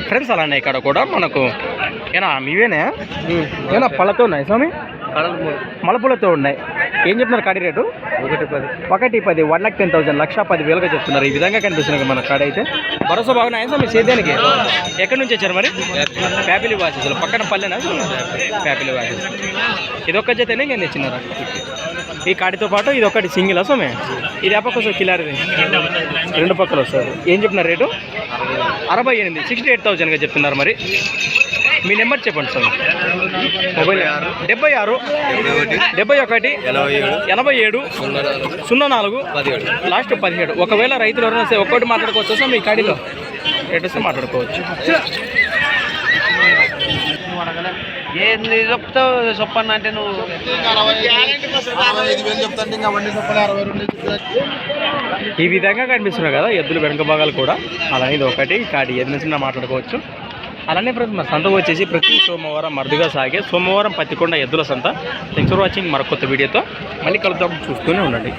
Friends అలానే ఇక్కడ కూడా మనకు ఏనా మీవేనా ఏనా పళ్ళతో ఉన్నాయి స్వామి, మలపులతో ఉన్నాయి. ఏం చెప్తున్నారు కాడి రేటు? 110 1,10,000 1,10,000 చెప్తున్నారు. ఈ విధంగా కనిపిస్తుంది మన కాడ అయితే. భరోసా బాగున్నాయి సార్ మీ సేద్యానికి? ఎక్కడి నుంచి వచ్చారు మరి? ఫ్యామిలీ వాసెస్ పక్కన పల్లెనా? Family vases. ఇది ఒక్క జతనే ఇంకేం తెచ్చినారా? ఈ కాడితో పాటు ఇది ఒకటి సింగిల్ సోమే. ఇది ఆ పక్క వస్తుంది కిలారిది, రెండు పక్కలు వస్తుంది. ఏం చెప్తున్నారు రేటు? 68 68,000గా చెప్తున్నారు. మరి మీ నెంబర్ చెప్పండి సార్. Mobile 76 71 87 04 last 17. ఒకవేళ రైతులు ఎవరైనా సరే ఒక్కటి మాట్లాడుకోవచ్చు సార్ మీ కాడిలో రేట్ వస్తే మాట్లాడుకోవచ్చు. ఏంది చెప్తావు చెప్పన్న అంటే నువ్వు ఈ విధంగా కనిపిస్తున్నాయి కదా ఎద్దులు వెనుక భాగాలు కూడా. అలానే ఇది ఒకటి కాడి ఎద్దు నుంచి మాట్లాడుకోవచ్చు. అలానే ఫ్రెండ్స్ మన సంత వచ్చేసి ప్రతి సోమవారం అరుదుగా సాగే సోమవారం పత్తికొండ ఎద్దుల సంత. Thanks for watching. మరొక కొత్త వీడియోతో మళ్ళీ కలుద్దాం, చూస్తూనే ఉండండి.